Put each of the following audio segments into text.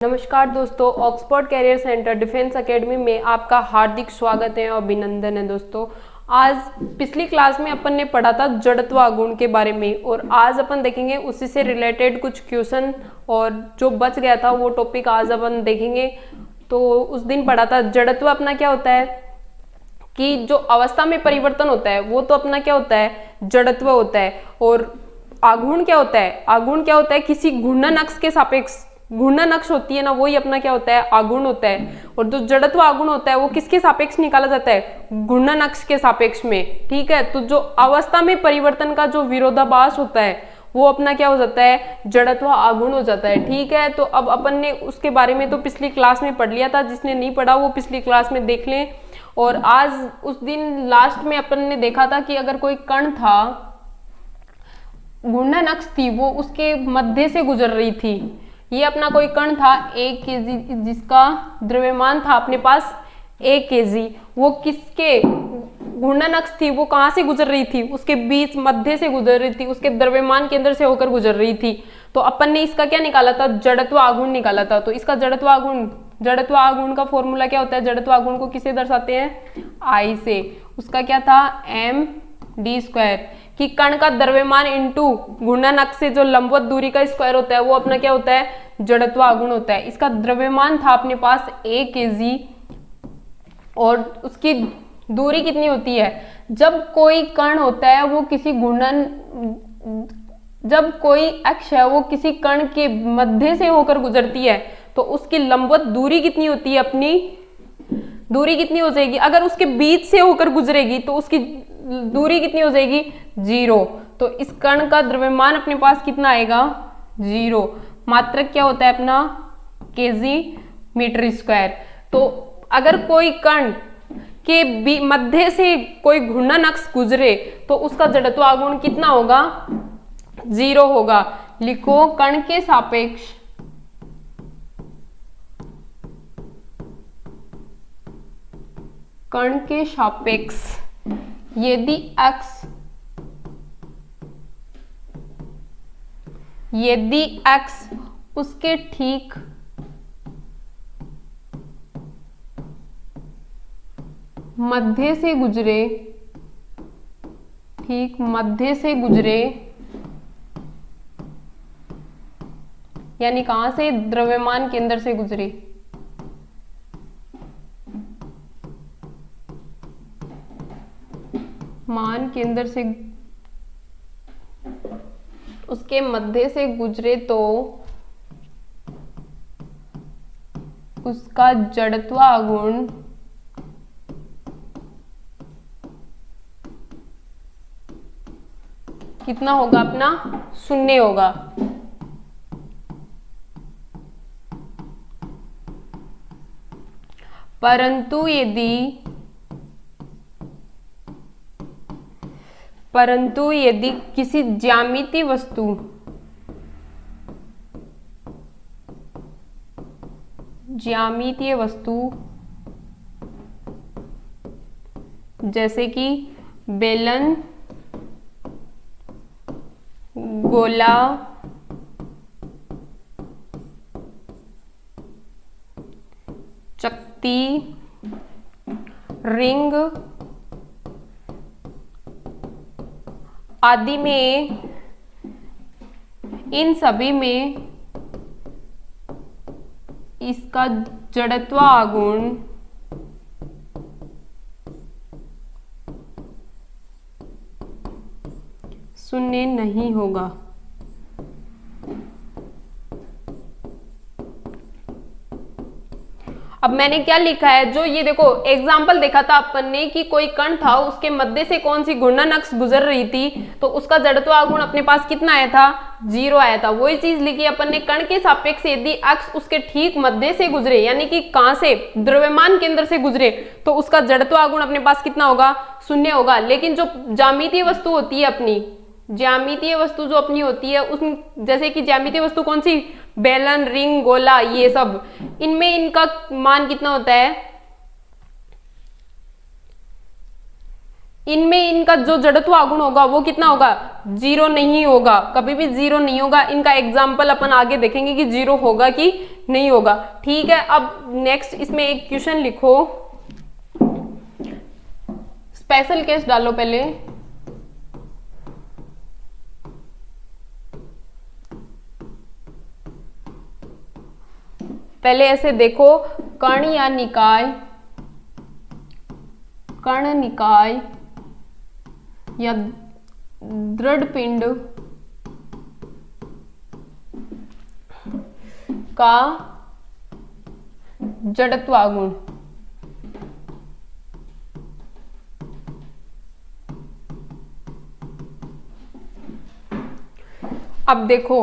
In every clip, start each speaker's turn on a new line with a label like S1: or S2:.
S1: नमस्कार दोस्तों, Oxford career centre defence academy में आपका हार्दिक स्वागत है और अभिनंदन है। दोस्तों, आज पिछली क्लास में अपन ने पढ़ा था जड़त्व आघूर्ण के बारे में और आज अपन देखेंगे उसी से रिलेटेड कुछ क्वेश्चन और जो बच गया था वो टॉपिक आज अपन देखेंगे। तो उस दिन पढ़ा था जड़त्व अपना क्या होता है कि जो अवस्था में परिवर्तन होता है वो तो अपना क्या होता है, जड़त्व होता है। और आघूर्ण क्या होता है, आघूर्ण क्या होता है, किसी घूर्णन अक्ष के सापेक्ष घूर्णन अक्ष होती है ना, वही अपना क्या होता है, आघूर्ण होता है। और जो जड़त्व आघूर्ण होता है वो किसके सापेक्ष निकाला जाता है, घूर्णन अक्ष के सापेक्ष में। ठीक है, तो जो अवस्था में परिवर्तन का जो विरोधाभास होता है वो अपना क्या हो जाता है, जड़त्व आघूर्ण हो जाता है। ठीक है, तो अब अपन ने उसके बारे में तो पिछली क्लास में पढ़ लिया था, जिसने नहीं पढ़ा वो पिछली क्लास में देख लें। और आज उस दिन लास्ट में अपन ने देखा था कि अगर कोई कण था, घूर्णन अक्ष थी वो उसके मध्य से गुजर रही थी। ये अपना कोई कण था 1 kg, जिसका द्रव्यमान था अपने पास 1 kg। वो किसके घूर्णन अक्ष थी, वो कहाँ से गुजर रही थी, उसके बीच मध्य से गुजर रही थी, उसके द्रव्यमान केंद्र से होकर गुजर रही थी। तो अपन ने इसका क्या निकाला था, जड़त्व आघूर्ण निकाला था। तो इसका जड़त्व आघूर्ण का फॉर्मूला क्या होता है, जड़त्व आघूर्ण को किसे दर्शाते हैं, I से। उसका क्या था, md², कि कण का द्रव्यमान इंटू घूर्णन अक्ष से जो लंबवत दूरी का स्क्वायर होता है वो अपना क्या होता है, जड़त्व आघूर्ण होता है। इसका द्रव्यमान था अपने पास 1 kg और उसकी दूरी कितनी होती है, जब कोई कण होता है वो किसी जब कोई अक्ष है वो किसी कण के मध्य से होकर गुजरती है तो उसकी लंबवत दूरी कितनी होती है, अपनी दूरी कितनी हो जाएगी। अगर उसके बीच से होकर गुजरेगी तो उसकी दूरी कितनी हो जाएगी, 0। तो इस कण का द्रव्यमान अपने पास कितना आएगा, 0। मात्रक क्या होता है अपना, kg/m²। तो अगर कोई कण के मध्य से कोई घूर्णन अक्ष गुजरे तो उसका जड़त्व आघूर्ण कितना होगा, 0 होगा। लिखो, कण के सापेक्ष यदि x उसके ठीक मध्य से गुजरे, यानी कहां से, द्रव्यमान केंद्र से गुजरे, मान केंद्र से उसके मध्य से गुजरे तो उसका जड़त्व आघूर्ण कितना होगा अपना, 0 होगा। परंतु यदि किसी ज्यामितीय वस्तु जैसे कि बेलन, गोला, चकती, रिंग आदि में, इन सभी में इसका जड़त्व आघूर्ण शून्य नहीं होगा। अब मैंने क्या लिखा है, जो ये देखो एग्जाम्पल देखा था अपन ने कि कोई कण था उसके मध्य से कौन सी घूर्णन अक्ष गुजर रही थी तो उसका जड़त्व आघूर्ण अपने पास कितना आया था, 0 आया था। वही चीज लिखी अपन ने, कण के सापेक्ष यदि अक्ष उसके ठीक मध्य से गुजरे, यानी कि कहां से, द्रव्यमान केंद्र से गुजरे, तो उसका जड़त्व आघूर्ण अपने पास कितना होगा, 0 होगा। लेकिन जो ज्यामितीय वस्तु होती है अपनी, ज्यामितीय वस्तु जो अपनी होती है उस, जैसे कि ज्यामितीय वस्तु कौन सी, बेलन, रिंग, गोला, ये सब, इनमें इनका मान कितना होता है, इनमें इनका जो जड़त्व आघूर्ण होगा वो कितना होगा, जीरो नहीं होगा, कभी भी जीरो नहीं होगा। इनका एग्जाम्पल अपन आगे देखेंगे कि जीरो होगा कि नहीं होगा। ठीक है, अब नेक्स्ट इसमें एक क्वेश्चन लिखो, स्पेशल केस डालो पहले। पहले ऐसे देखो, कण या निकाय, कण निकाय या दृढ़ पिंड का जड़त्व आघूर्ण। अब देखो,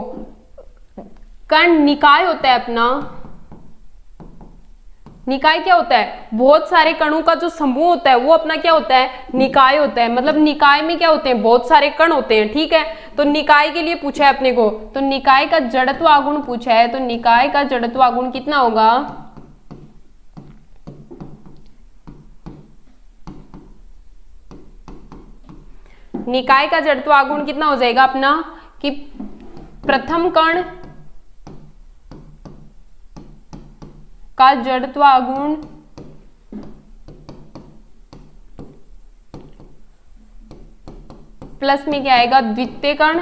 S1: कण निकाय होता है अपना, निकाय क्या होता है, बहुत सारे कणों का जो समूह होता है वो अपना क्या होता है, निकाय होता है। मतलब निकाय में क्या होते हैं, बहुत सारे कण होते हैं। ठीक है, तो निकाय के लिए पूछा है अपने को, तो निकाय का जड़त्व आघूर्ण पूछा है, तो निकाय का जड़त्व आघूर्ण कितना होगा, निकाय का जड़त्व आघूर्ण कितना हो जाएगा अपना, कि प्रथम कण का जड़त्व आघूर्ण प्लस में क्या आएगा, द्वितीय कण,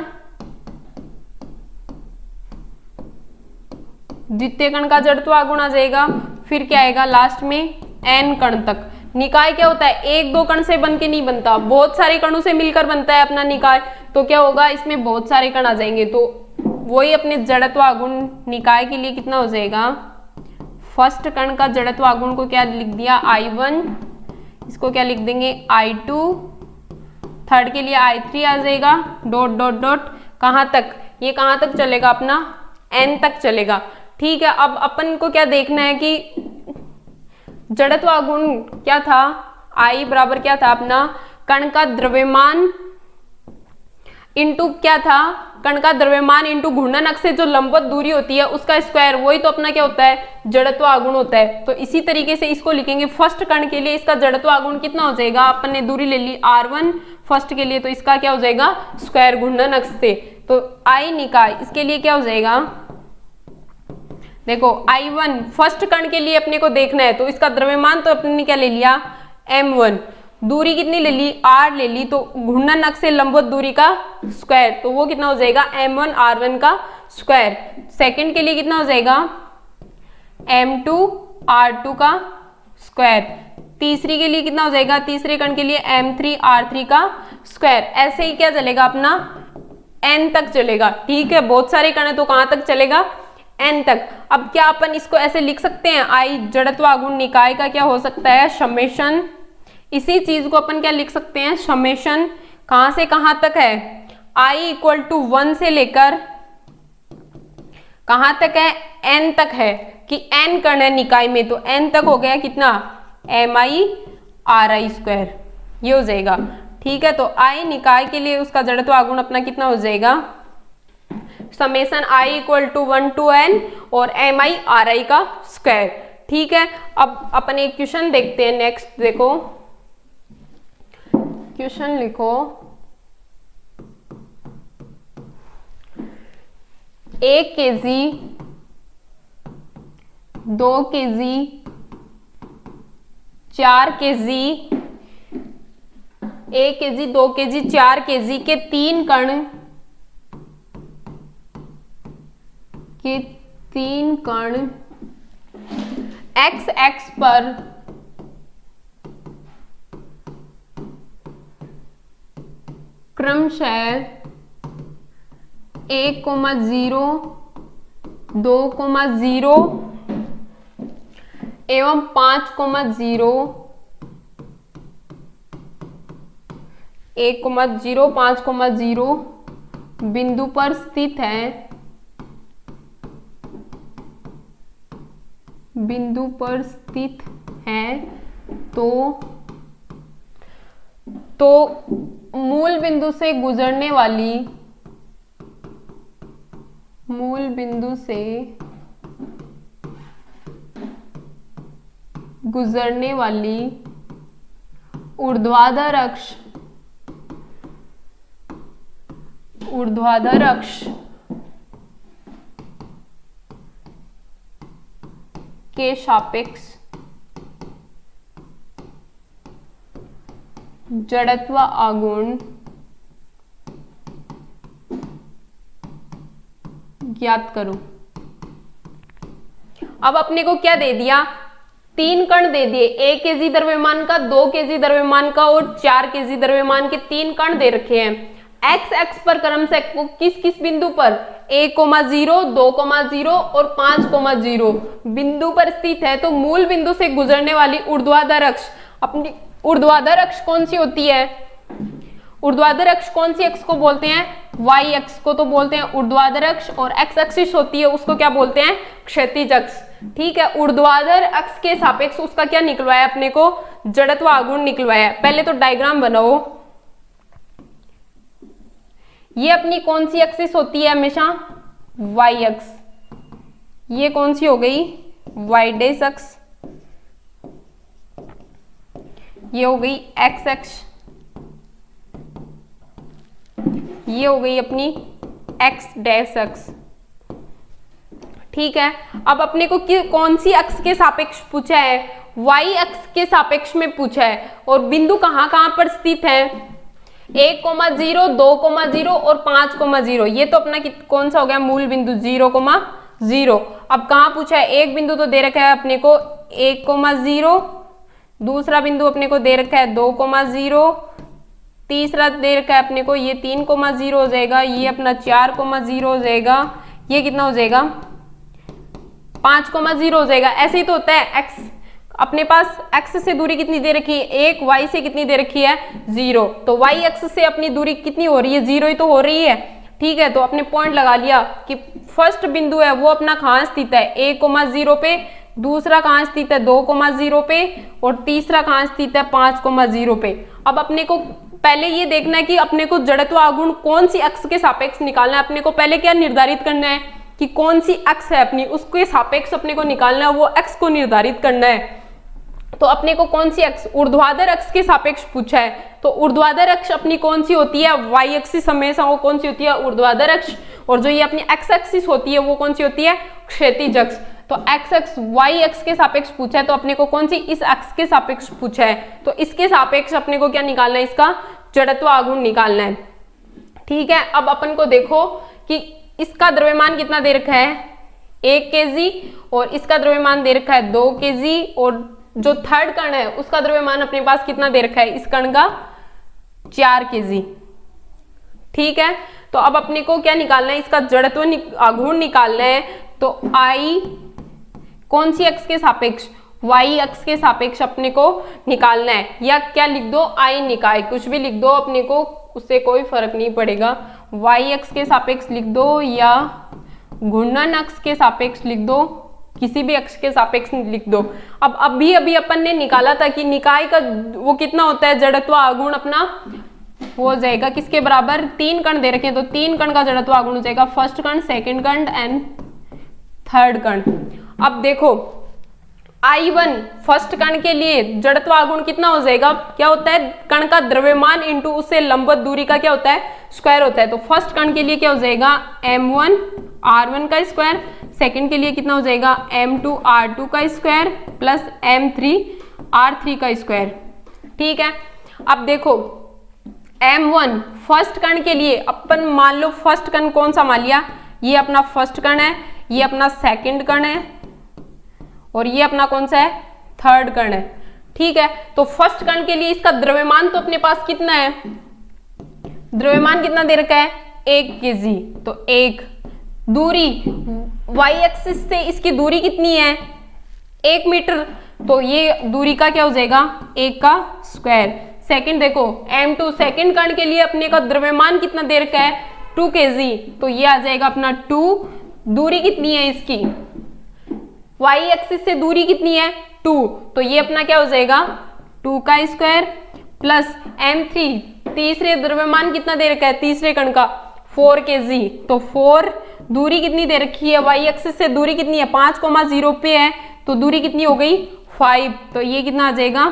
S1: द्वितीय कण का जड़त्व आघूर्ण आ जाएगा। फिर क्या आएगा लास्ट में, n कण तक। निकाय क्या होता है, एक दो कण से बन के नहीं बनता, बहुत सारे कणों से मिलकर बनता है अपना निकाय। तो क्या होगा, इसमें बहुत सारे कण आ जाएंगे, तो वही अपने जड़त्व आघूर्ण निकाय के लिए कितना हो जाएगा, फर्स्ट कण का जड़त्व आघूर्ण को क्या लिख दिया, I1, इसको क्या लिख देंगे, I2, थर्ड के लिए I3 आ जाएगा, डॉट डॉट डॉट, कहाँ तक, ये कहाँ तक चलेगा अपना, n तक चलेगा। ठीक है, अब अपन को क्या देखना है कि जड़त्व आघूर्ण क्या था, I बराबर क्या था अपना, कण का द्रव्यमान इंटू क्या था, कण का द्रव्यमान इंटू घूर्णन अक्ष से जो लंबवत दूरी होती है उसका स्क्वायर, वही तो अपना क्या होता है, जड़त्व आघूर्ण होता है। तो इसी तरीके से इसको लिखेंगे, फर्स्ट कण के लिए इसका जड़त्व आघूर्ण कितना हो जाएगा, अपन ने दूरी ले ली r1 फर्स्ट के लिए, तो इसका क्या हो जाएगा, स्क्वायर घूर्णन अक्ष से। तो I निकाय इसके लिए क्या हो जाएगा, देखो I1 फर्स्ट कण के लिए अपने को देखना है, तो इसका द्रव्यमान तो अपने ने क्या ले लिया, m1, दूरी कितनी ले ली, r ले ली, तो घूर्णन अक्ष से लंबवत दूरी का स्क्वायर, तो वो कितना हो जाएगा, m1 r1 का स्क्वायर। सेकंड के लिए कितना हो जाएगा, m2 r2 का स्क्वायर। तीसरी के लिए कितना हो जाएगा, तीसरे कण के लिए m3 r3 का स्क्वायर। ऐसे ही क्या चलेगा अपना, n तक चलेगा। ठीक है, बहुत सारे कण है तो कहां तक चलेगा, n तक। अब क्या अपन इसको ऐसे लिख सकते हैं, I जड़त्व आघूर्ण निकाय का क्या हो सकता है, समेशन। इसी चीज को अपन क्या लिख सकते हैं, समेशन, कहां से कहां तक है, I इक्वल टू 1 से लेकर कहां तक है, n तक है, कि n कण है निकाय में, तो n तक हो गया कितना, mi ri स्क्वायर, ये हो जाएगा। ठीक है, तो I निकाय के लिए उसका जड़त्व आघूर्ण अपना कितना हो जाएगा, summation I equal to 1 to n और mi ri का स्क्वायर। ठीक है, अब अपन एक क्वेश्चन देखते हैं। नेक्स्ट देखो, क्वेश्चन लिखो, 1 kg 2 kg 4 kg 1 kg 2 kg 4 kg के 3 कण x एक्स पर क्रमशः 1,0 2,0 एवं 5,0 1,0 5,0 बिंदु पर स्थित है, बिंदु पर स्थित है, तो मूल बिंदु से गुजरने वाली, मूल बिंदु से गुजरने वाली ऊर्ध्वाधर अक्ष ऊर्ध्वाधर अक्ष के सापेक्ष जड़त्व आघूर्ण ज्ञात करो। अब अपने को क्या दे दिया, 3 कण दे दिए, 1 kg द्रव्यमान का, 2 kg द्रव्यमान का और 4 kg द्रव्यमान के 3 कण दे रखे हैं। एक्स एक्स पर क्रम से किस किस बिंदु पर 1,0, 2,0 और 5,0 बिंदु पर स्थित है। तो मूल बिंदु से गुजरने वाली ऊर्ध्वाधर अक्ष, अपनी ऊर्ध्वाधर अक्ष कौन सी होती है, ऊर्ध्वाधर अक्ष कौन सी अक्ष को बोलते हैं, वाई अक्ष को तो बोलते हैं ऊर्ध्वाधर अक्ष, और एक्स एक्सिस होती है उसको क्या बोलते हैं, क्षैतिज अक्ष। ठीक है, ऊर्ध्वाधर अक्ष के सापेक्ष उसका क्या निकलवाया अपने को, जड़त्व आघूर्ण निकलवाया। पहले तो डायग्राम बनाओ। ये अपनी कौन सी एक्सिस होती है हमेशा, वाई अक्ष। ये कौन सी हो गई, वाई डैश अक्ष। ये हो गई एक्स अक्ष, ये हो गई अपनी एक्स डैश अक्ष। ठीक है, अब अपने को कौन सी अक्ष के सापेक्ष पूछा है, वाई अक्ष के सापेक्ष में पूछा है, और बिंदु कहां कहां पर स्थित है, 1,0, 2,0 और 5,0। ये तो अपना कौन सा हो गया, मूल बिंदु 0,0। अब कहां पूछा है, एक बिंदु तो दे रखा है अपने को 1,0, दूसरा बिंदु अपने को दे रखा है 2,0, तीसरा दे रखा है अपने को ये 3,0 हो जाएगा, ये अपना 4,0 हो जाएगा, ये कितना हो जाएगा 5,0 हो जाएगा। ऐसे ही तो होता है, एक्स अपने पास एक्स से दूरी कितनी दे रखी है 1, वाई से कितनी दे रखी है 0, तो वाई एक्स से अपनी दूरी कितनी हो रही है 0 ही तो हो रही है। ठीक है, तो अपने पॉइंट लगा लिया कि फर्स्ट बिंदु है वो अपना कहाँ स्थित है 1,0 पे, दूसरा कहाँ स्थित है 2,0 पे, और तीसरा कहाँ स्थित है 5,0 पे। अब अपने को पहले ये देखना है कि अपने को जड़त्व आघूर्ण कौन सी अक्ष के सापेक्ष निकालना है। अपने को पहले क्या निर्धारित करना है कि कौन सी अक्ष है अपनी, उसके सापेक्ष अपने को निकालना है, वो अक्ष को निर्धारित करना है। तो अपने को कौन सी अक्ष, ऊर्ध्वाधर अक्ष के सापेक्ष पूछा है, तो ऊर्ध्वाधर अक्ष अपनी कौन सी होती है, वाई एक्सिस हमेशा वो कौन सी होती है, ऊर्ध्वाधर अक्ष, और जो ये अपनी एक्स एक्सिस होती है वो कौन सी होती है, क्षैतिज अक्ष। तो एक्स अक्ष वाई अक्ष के सापेक्ष पूछा है, तो अपने को कौन सी, इस अक्ष के सापेक्ष पूछा है, तो इसके सापेक्ष अपने को क्या निकालना है, इसका जड़त्व आघूर्ण निकालना है। ठीक है, अब अपन को देखो कि इसका द्रव्यमान कितना दे रखा है 1 kg, और इसका द्रव्यमान दे रखा है 2 kg, और जो थर्ड कण है उसका द्रव्यमान अपने पास कितना दे रखा है, इस कण का 4 kg। ठीक है, तो अब अपने को क्या निकालना है, इसका जड़त्व आघूर्ण निकालना है। तो आई कौन सी अक्ष के सापेक्ष, वाई अक्ष के सापेक्ष अपने को निकालना है, या क्या लिख दो आई निकाय, कुछ भी लिख दो, अपने को उससे कोई फर्क नहीं पड़ेगा। वाई अक्ष के सापेक्ष लिख दो या घूर्णन अक्ष के सापेक्ष लिख दो, किसी भी अक्ष के सापेक्ष लिख दो। अब अभी अपन ने निकाला था कि निकाय का वो कितना होता है, जड़त्व आघूर्ण अपना हो जाएगा किसके बराबर, 3 कण दे रखे हैं, तो 3 कण का जड़त्व आघूर्ण हो जाएगा, फर्स्ट कण, सेकंड कण एंड थर्ड कण। अब देखो I1 फर्स्ट कण के लिए जड़त्व आघूर्ण कितना हो जाएगा, क्या होता है, कण का द्रव्यमान इंटू उससे लंबवत दूरी का क्या होता है, स्क्वायर होता है। तो फर्स्ट कण के लिए क्या हो जाएगा m1 r1 का स्क्वायर, सेकंड के लिए कितना हो जाएगा m2 r2 का स्क्वायर प्लस m3 r3 का स्क्वायर। ठीक है, अब देखो m1 फर्स्ट कण के लिए अपन मान लो फर्स्ट कण कौन सा मान लिया, ये अपना फर्स्ट कण है, ये अपना सेकंड कण है, और ये अपना कौन सा है, थर्ड कण है। ठीक है, तो फर्स्ट कण के लिए इसका द्रव्यमान तो अपने पास कितना है, द्रव्यमान कितना दे रखा है 1 kg, तो 1 दूरी y एक्सिस से इसकी दूरी कितनी है 1 मीटर, तो ये दूरी का क्या हो जाएगा 1 का स्क्वायर। सेकंड देखो m2 सेकंड कण के लिए अपने का द्रव्यमान कितना दे रखा है 2 kg, तो ये आ जाएगा अपना 2, दूरी कितनी है इसकी y एक्सिस से दूरी कितनी है 2, तो ये अपना क्या हो जाएगा 2 का स्क्वायर प्लस m3 तीसरे द्रव्यमान कितना दे रखा है तीसरे कण का 4 kg, तो 4 दूरी कितनी दे रखी है y एक्सिस से दूरी कितनी है 5,0 पे है, तो दूरी कितनी हो गई 5, तो ये कितना आ जाएगा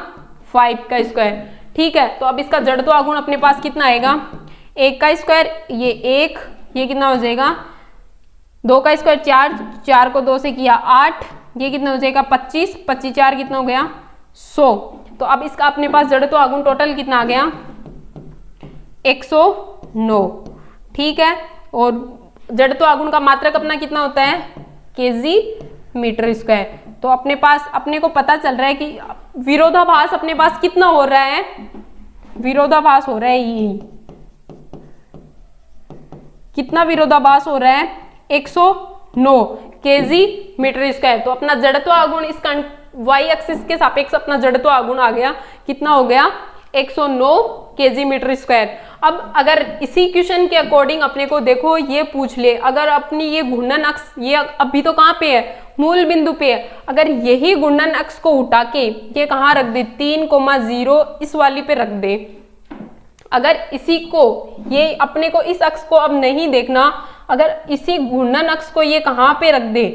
S1: 5 का स्क्वायर। ठीक है, तो अब इसका जड़त्व आघूर्ण अपने पास कितना आएगा 1 का स्क्वायर ये 1, ये कितना हो जाएगा 2 का स्क्वायर 4, 4 को 2 से किया 8, ये कितना हो जाएगा 25, 25 4 कितना हो गया 100। तो अब इसका अपने पास जड़त्व आघूर्ण टोटल कितना आ गया 109, ठीक है। और जड़त्व आघूर्ण का मात्रक अपना कितना होता है केजी मीटर स्क्वायर। तो अपने को पता चल रहा है कि विरोधाभास अपने पास कितना हो रहा है, विरोधाभास हो रहा है ये, कितना विरोधाभास हो रहा है 109 केजी मीटर स्क्वायर। तो अपना जड़त्व आघूर्ण इस वाई एक्सिस के सापेक्ष अपना जड़त्व आघूर्ण आ गया, कितना हो गया 109 केजी मीटर स्क्वायर। अब अगर इसी क्वेश्चन के अकॉर्डिंग अपने को देखो ये पूछ ले, अगर अपनी ये घूर्णन अक्ष ये अभी तो कहाँ पे है मूल बिंदु पे है, अगर यही घूर्णन अक्ष को उठा के ये कहाँ रख दे 3,0 इस वाली पे रख दे, अगर इसी को ये अपने को इस अक्ष को अब नहीं देखना, अगर इसी घूर्णन अक्ष को ये कहाँ पे रख दे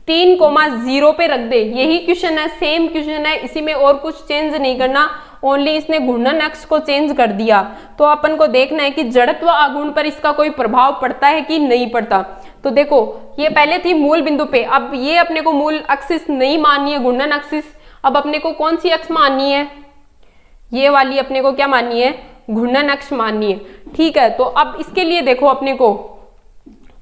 S1: 3,0 पे रख दे, यही क्वेश्चन है, सेम क्वेश्चन है, इसी में और कुछ चेंज नहीं करना, ओनली इसने घूर्णन अक्ष को चेंज कर दिया। तो अपन को देखना है कि जड़त्व आघूर्ण पर इसका कोई प्रभाव पड़ता है कि नहीं पड़ता। तो देखो ये पहले थी मूल बिंदु पे, अब ये अपने को मूल एक्सिस नहीं माननी है घूर्णन एक्सिस, अब अपने को कौन सी अक्ष माननी है, ये वाली अपने को क्या माननी है घूर्णन अक्ष माननी है, ठीक है। तो अब इसके लिए देखो अपने को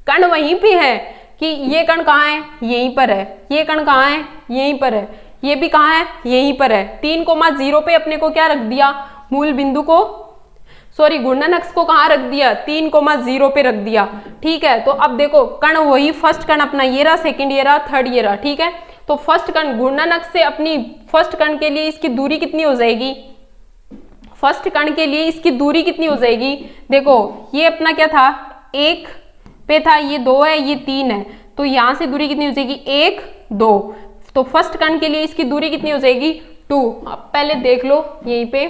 S1: कण वहीं पे है कि ये कण कहाँ है यहीं पर है, ये कण कहाँ है यहीं पर है, ये भी कहाँ है यहीं पर है। 3,0 पे अपने को क्या रख दिया मूल बिंदु को, सॉरी घूर्णन अक्ष को कहाँ रख दिया 3,0 पे रख दिया, ठीक है। तो अब देखो कण वही फर्स्ट कण अपना ये रहा, सेकंड ये रहा, थर्ड ये रहा, ठीक है। तो फर्स्ट कण घूर्णन अक्ष से अपनी फर्स्ट कण के लिए इसकी दूरी कितनी हो जाएगी, फर्स्ट कण के लिए इसकी दूरी कितनी हो जाएगी, देखो ये अपना क्या था 1 पे था, ये 2 है, ये 3 है, तो यहां से दूरी कितनी हो जाएगी 1 2, तो फर्स्ट कण के लिए इसकी दूरी कितनी हो जाएगी 2। अब पहले देख लो यहीं पे,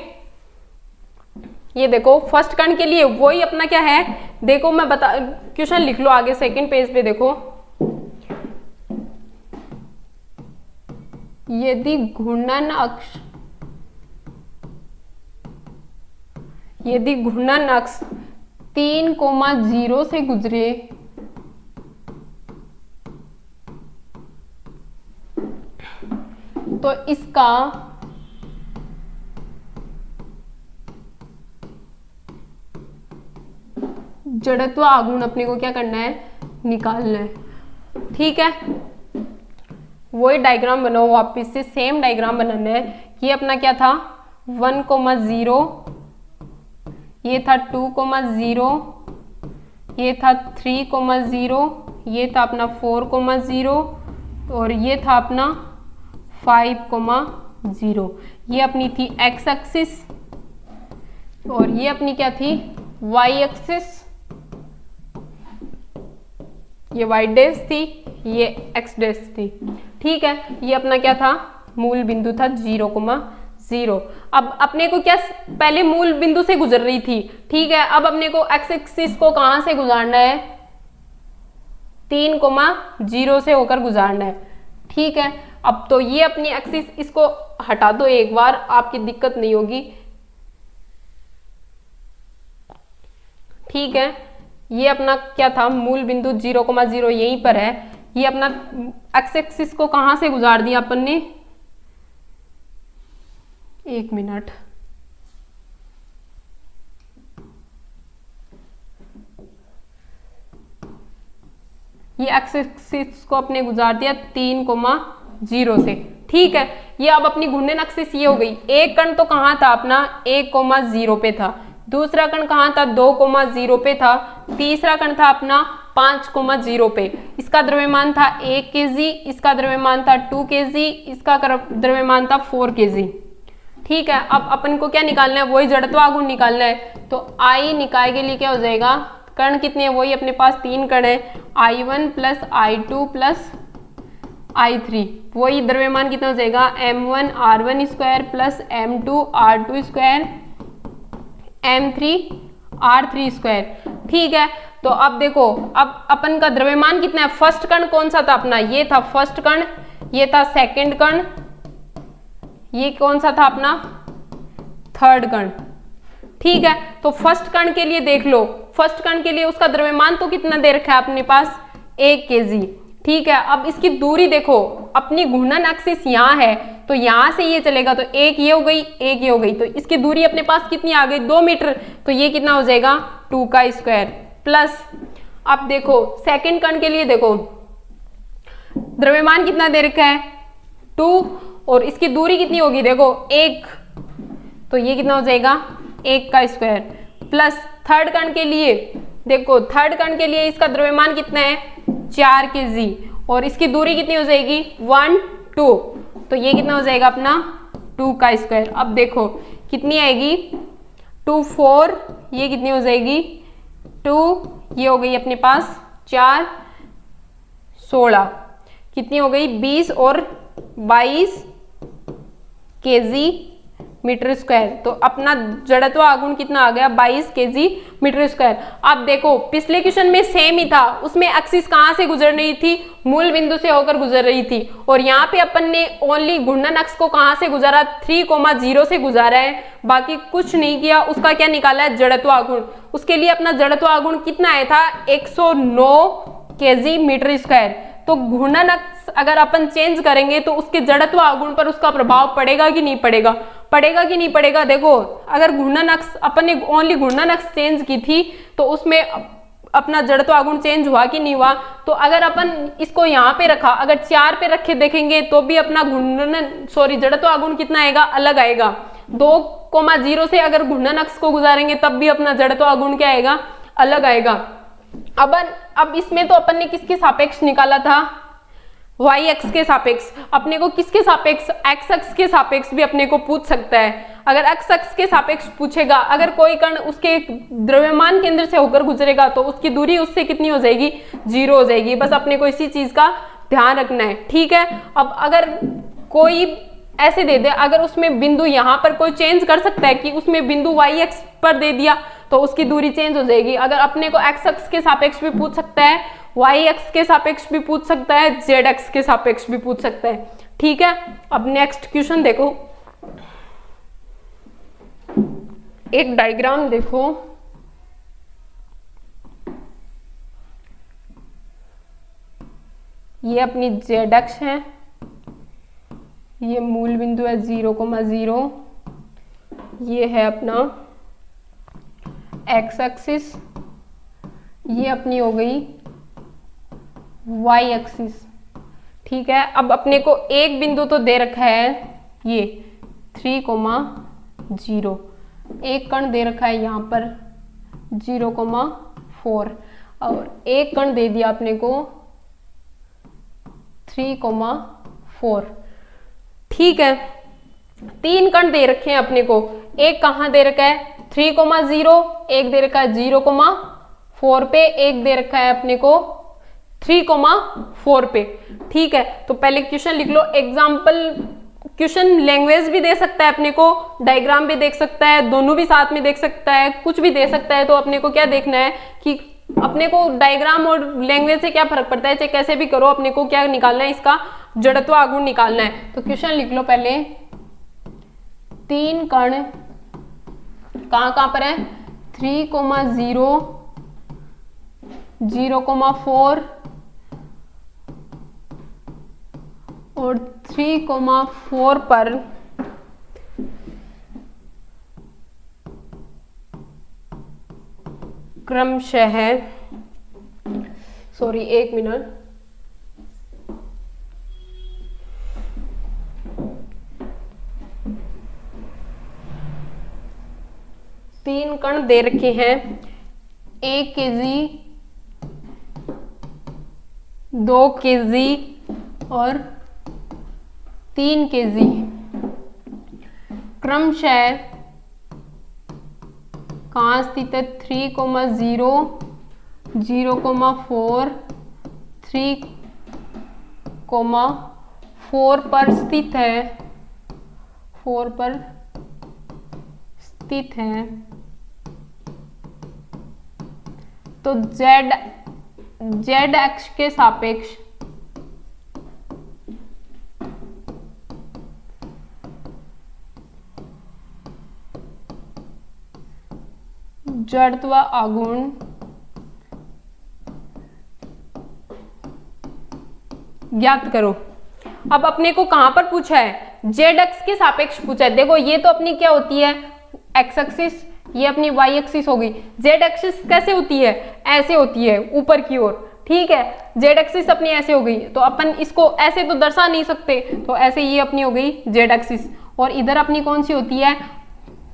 S1: ये देखो फर्स्ट कण के लिए वही अपना क्या है, देखो मैं बता क्वेश्चन लिख लो आगे सेकंड पेज पे देखो, यदि घूर्णन अक्ष 3,0 से गुजरे तो इसका जड़त्व आघूर्ण अपने को क्या करना है निकालना है, ठीक है। वही डायग्राम बनाओ वापिस से, सेम डायग्राम बनाना है। ये अपना क्या था 1,0, ये था 2,0, ये था 3,0, ये था अपना 4,0 और ये था अपना 5,0। ये अपनी थी एक्स एक्सिस और ये अपनी क्या थी वाई एक्सिस, ये वाई डैश थी, ये एक्स डैश थी, ठीक है। ये अपना क्या था मूल बिंदु था 0,0। अब अपने को क्या पहले मूल बिंदु से गुजर रही थी, ठीक है। अब अपने को एक्स एक्सिस को कहां से गुजारना है 3,0 से होकर गुजारना है, ठीक है। अब तो ये अपनी एक्सिस इसको हटा दो एक बार, आपकी दिक्कत नहीं होगी, ठीक है। ये अपना क्या था मूल बिंदु 0,0 यहीं पर है, ये अपना एक्स एक्सिस को कहां से गुजार दिया अपन ने, एक मिनट, ये एक्स एक्सिस को अपने गुजार दिया 3,0 से, ठीक है। ये अब अपनी घूर्णन एक्सिस ये हो गई, एक कण तो कहाँ था अपना 1,0 पे था, दूसरा कण कहाँ था 2,0 पे था, तीसरा कण था अपना 5,0 पे, इसका द्रव्यमान था 1 kg, इसका द्रव्यमान था 2 kg, इसका द्रव्यमान था 4 kg, ठीक है। अब अपन को क्या निकालना है वही जड़त्व आघूर्ण निकालना है। तो I निकाय के लिए क्या हो जाएगा, कण कितने हैं वही अपने पास 3 कण है, I1 plus I2 plus I3, वही द्रव्यमान कितना हो जाएगा M1 R1 square plus M2 R2 square M3 R3 square, ठीक है। तो अब देखो अब अपन का द्रव्यमान कितना है, फर्स्ट कण कौन सा था अपना, ये था फर्स्ट कण, ये था सेकंड कण, ये कौन सा था अपना थर्ड कण, ठीक है, तो फर्स्ट कण के लिए देख लो, फर्स्ट कण के लिए उसका द्रव्यमान तो कितना दे रखा है अपने पास 1 kg। ठीक है, अब इसकी दूरी देखो, अपनी घूर्णन एक्सिस यहाँ है तो यहाँ से ये चलेगा तो एक ये हो गई, एक ये हो गई, तो इसकी दूरी अपने पास कितनी आ गई 2 मीटर, तो ये कितना हो जाएगा 2 का स्क्वायर प्लस। अब देखो सेकंड कण के लिए देखो, द्रव्यमान कितना दे रखा है 2 और इसकी दूरी कितनी होगी देखो 1, तो ये कितना हो जाएगा 1 का स्क्वायर प्लस। थर्ड कण के लिए देखो, थर्ड कण के लिए इसका द्रव्यमान कितना है 4 kg और इसकी दूरी कितनी हो जाएगी 1 2, तो ये कितना हो जाएगा अपना 2 का स्क्वायर। अब देखो कितनी आएगी 2 4, ये कितनी हो जाएगी 2, ये हो गई अपने पास 4 16, कितनी हो गई 20 और 22 kg मीटर स्क्वायर, तो अपना जड़त्व आघूर्ण कितना आ गया 22 kg मीटर स्क्वायर। अब देखो पिछले क्वेश्चन में सेम ही था, उसमें एक्सिस कहाँ से गुजर रही थी, मूल बिंदु से होकर गुजर रही थी, और यहाँ पे अपन ने ओनली घूर्णन अक्ष को कहाँ से गुजारा 3,0 से गुजारा है, बाकी कुछ नहीं किया। उसका क्या निकाला है जड़त्व आघूर्ण, उसके लिए अपना जड़त्व आघूर्ण कितना आया था 109 kg मीटर स्क्वायर। तो घूर्णन अक्ष अगर अपन चेंज करेंगे तो उसके जड़त्व आघूर्ण पर उसका प्रभाव पड़ेगा कि नहीं पड़ेगा, पड़ेगा कि नहीं पड़ेगा। देखो अगर घूर्णन अक्ष अपन ने ओनली घूर्णन अक्ष चेंज की थी तो उसमें अपना जड़त्व आघूर्ण चेंज हुआ कि नहीं हुआ। तो अगर अपन इसको यहाँ पे रखा, अगर 4 पे रखे देखेंगे तो भी अपना जड़त्व आघूर्ण कितना आएगा अलग आएगा। 2,0 से अगर घूर्णन अक्ष को गुजारेंगे तब भी अपना जड़त्व आघूर्ण क्या आएगा अलग आएगा। अब इसमें तो अपन ने किसके सापेक्ष निकाला था y अक्ष के सापेक्ष, अपने को किसके सापेक्ष x अक्ष के सापेक्ष भी अपने को पूछ सकता है। अगर x अक्ष के सापेक्ष पूछेगा, अगर कोई कण उसके द्रव्यमान केंद्र से होकर गुजरेगा तो उसकी दूरी उससे कितनी हो जाएगी 0 हो जाएगी। बस अपने को इसी चीज का ध्यान रखना है, ठीक है। अब अगर कोई ऐसे दे दे, अगर उसमें बिंदु यहाँ पर कोई चेंज कर सकता है कि उसमें बिंदु y अक्ष पर दे दिया तो उसकी दूरी चेंज हो जाएगी। अगर अपने को x अक्ष के सापेक्ष भी पूछ सकता है, y अक्ष के सापेक्ष भी पूछ सकता है, z अक्ष के सापेक्ष भी पूछ सकता है, ठीक है। अब नेक्स्ट क्वेश्चन देखो, एक डायग्राम देखो, ये अपनी z अक्ष है, ये मूल बिंदु है 0,0, ये है अपना x एक्सिस, ये अपनी हो गई y एक्सिस, ठीक है। अब अपने को एक बिंदु तो दे रखा है ये 3,0, एक कण दे रखा है यहाँ पर 0,4 और एक कण दे दिया अपने को 3,4, ठीक है। 3 कण दे रखे हैं अपने को, एक कहाँ दे रखा है 3,0, एक दे रखा है 0,4 पे, एक दे रखा है अपने को 3,4 पे, ठीक है। तो पहले क्वेश्चन लिख लो, एग्जाम्पल क्वेश्चन लैंग्वेज भी दे सकता है अपने को, डायग्राम भी देख सकता है, दोनों भी साथ में देख सकता है, कुछ भी दे सकता है। तो अपने को क्या देखना है कि अपने को डायग्राम और लैंग्वेज से क्या फर्क पड़ता है, चाहे कैसे भी करो, अपने को क्या निकालना है इसका जड़त्व आघूर्ण निकालना है। तो क्वेश्चन लिख लो पहले, 3 कण कहाँ पर है 3,0, 0,4 और 3,4 पर क्रमशः, सॉरी 1 मिनट, तीन कण दे रखे हैं 1 kg, 2 kg और 3 kg, क्रमशः कहाँ स्थित है 3,0, 0,4, 3,4 पर स्थित है, 4 पर स्थित है। तो z अक्ष के सापेक्ष जड़त्व आघूर्ण ज्ञात करो। अब अपने को कहां पर पूछा है, जेड एक्स के सापेक्ष पूछा है। देखो ये तो अपनी क्या होती है, एक्स एक्सिस, ये अपनी वाई एक्सिस हो गई। जेड एक्सिस कैसे होती है, ऐसे होती है ऊपर की ओर, ठीक है। जेड एक्सिस अपनी ऐसे हो गई, तो अपन इसको ऐसे तो दर्शा नहीं सकते, तो ऐसे ये अपनी हो गई जेड एक्सिस। और इधर अपनी कौन सी होती है,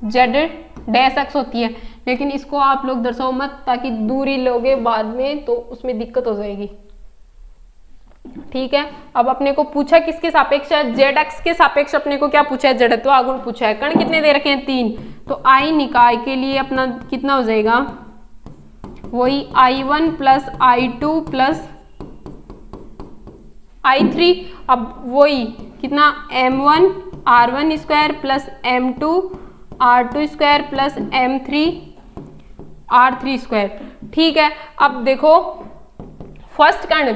S1: जेड डैश एक्स होती है। लेकिन इसको आप लोग दर्शाओ मत, ताकि दूरी लोगे बाद में तो उसमें दिक्कत हो जाएगी, ठीक है। अब अपने को पूछा किसके सापेक्ष है, जेड एक्स के सापेक्ष अपने को क्या पूछा है, जड़त्व आघूर्ण पूछा है। कण कितने दे रखे हैं, 3। तो आई निकाय के लिए अपना कितना हो जाएगा, वही I1 plus I2 plus I3। अब वही कितना, M1 R1 square plus M2 R2 square plus M3 R3 square, ठीक है। अब देखो फर्स्ट कण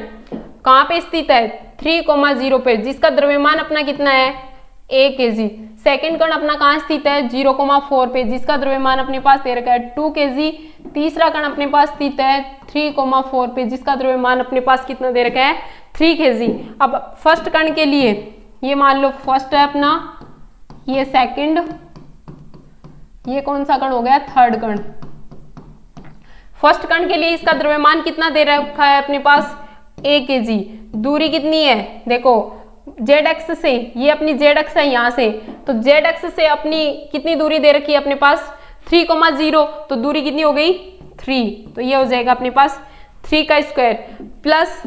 S1: कहाँ पे स्थित है, 3,0 पे, जिसका द्रव्यमान अपना कितना है 1 kg। सेकेंड कण अपना कहाँ स्थित है, 0,4 पे, जिसका द्रव्यमान अपने पास दे रखा है 2 kg। तीसरा कण अपने पास स्थित है 3,4 पे, जिसका द्रव्यमान अपने पास कितना दे रखा है 3 kg। अब फर्स्ट कण के लिए ये मान लो फर्स्ट है अपना, ये सेकंड, ये कौन सा कण हो गया, थर्ड कण। फर्स्ट कण के लिए इसका द्रव्यमान कितना दे रखा है अपने पास 1 kg। दूरी कितनी है, देखो जेड एक्स से, ये अपनी जेड एक्स है यहाँ से, तो जेड एक्स से अपनी कितनी दूरी दे रखी है अपने पास 3,0, तो दूरी कितनी हो गई 3, तो ये हो जाएगा अपने पास 3 का स्क्वायर प्लस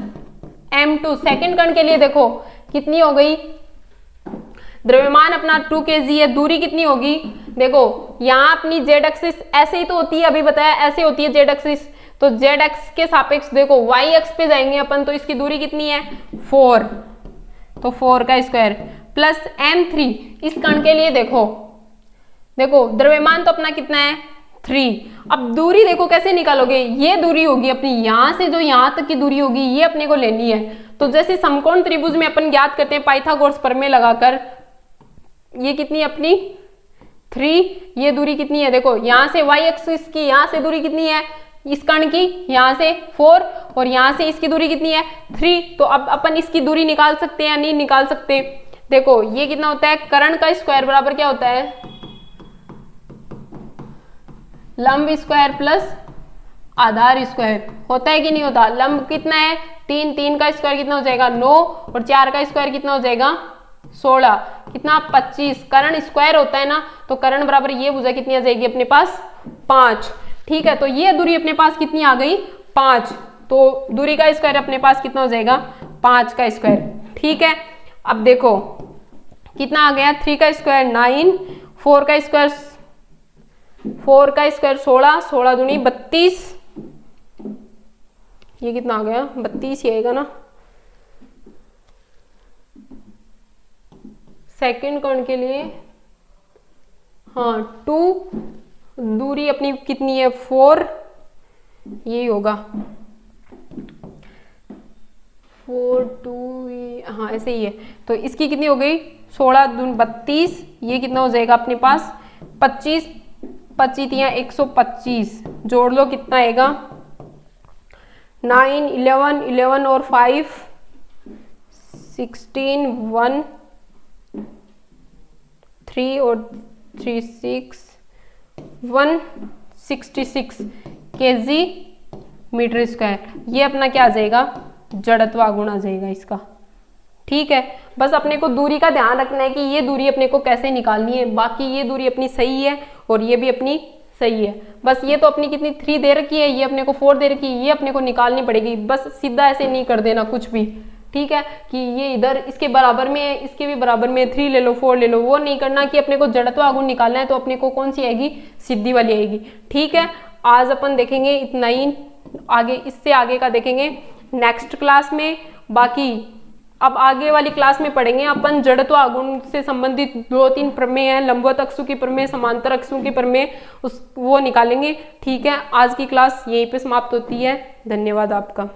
S1: M2। सेकेंड कण के लिए देखो कितनी हो गई, द्रव्यमान अपना 2 kg है, दूरी कितनी होगी, देखो यहाँ अपनी जेड एक्सिस ऐसे ही तो होती है, अभी बताया ऐसे होती है जेड एक्सिस, तो जेड एक्स के सापेक्ष देखो वाई एक्स पे जाएंगे अपन, तो इसकी दूरी कितनी है 4, तो 4 का स्क्वायर प्लस M3। इस कण के लिए देखो द्रव्यमान तो अपना कितना है 3। अब दूरी देखो कैसे निकालोगे, ये दूरी होगी अपनी यहाँ से, जो यहाँ तक की दूरी होगी ये अपने को लेनी है। तो जैसे समकोण त्रिभुज में अपन ज्ञात करते हैं पाइथागोरस प्रमेय लगाकर, ये कितनी अपनी 3, ये दूरी कितनी है, देखो यहाँ से वाई एक्सिस की यहाँ से दूरी कितनी है, इस कण की यहाँ से 4, और यहाँ से इसकी दूरी कितनी है 3। तो अब अपन इसकी दूरी निकाल सकते हैं या नहीं निकाल सकते, देखो ये कितना होता है, कर्ण का स्क्वायर बराबर क्या होता है, लंब स्क्वायर प्लस आधार स्क्वायर, होता है कि नहीं होता। लंब कितना है 3, 3 का स्क्वायर कितना हो जाएगा 9, और 4 का स्क्वायर कितना हो जाएगा 16, कितना 25। कर्ण स्क्वायर होता है ना, तो कर्ण बराबर ये भुजा कितनी आ जाएगी अपने पास 5, ठीक है। तो ये दूरी अपने पास कितनी आ गई 5, तो दूरी का स्क्वायर अपने पास कितना हो जाएगा 5 का स्क्वायर, ठीक है। अब देखो कितना आ गया, 3 का स्क्वायर 9, 4 का स्क्वायर 16, 16 दूनी 32, ये कितना आ गया 32 ही आएगा ना। सेकंड कण के लिए हाँ 2, दूरी अपनी कितनी है 4, यही होगा 4 2, हाँ ऐसे ही है। तो इसकी कितनी हो गई 16 दूनी 32, ये कितना हो जाएगा अपने पास 25, 25 या 125, जोड़ लो कितना आएगा 9 11 11 और 5 16 1 3 और 3 6 166 kg मीटर स्क्वायर। ये अपना क्या आ जाएगा, जड़त्व आघूर्ण आ जाएगा इसका, ठीक है। बस अपने को दूरी का ध्यान रखना है कि ये दूरी अपने को कैसे निकालनी है। बाकी ये दूरी अपनी सही है और ये भी अपनी सही है। बस ये तो अपनी कितनी 3 दे रखी है, ये अपने को 4 दे रखी है, ये अपने को निकालनी पड़ेगी। बस सीधा ऐसे नहीं कर देना कुछ भी, ठीक है, कि ये इधर इसके बराबर में है, इसके भी बराबर में 3 ले लो 4 ले लो, वो नहीं करना। कि अपने को जड़त्व आघूर्ण निकालना है तो अपने को कौन सी आएगी, सीधी वाली आएगी, ठीक है। आज अपन देखेंगे इतना ही, आगे इससे आगे का देखेंगे नेक्स्ट क्लास में। बाकी अब आगे वाली क्लास में पढ़ेंगे अपन जड़त्व आघूर्ण से संबंधित 2-3 प्रमेय हैं, लंबवत अक्षों की प्रमेय, समांतर अक्षों की प्रमेय, वो निकालेंगे, ठीक है। आज की क्लास यहीं पे समाप्त होती है। धन्यवाद आपका।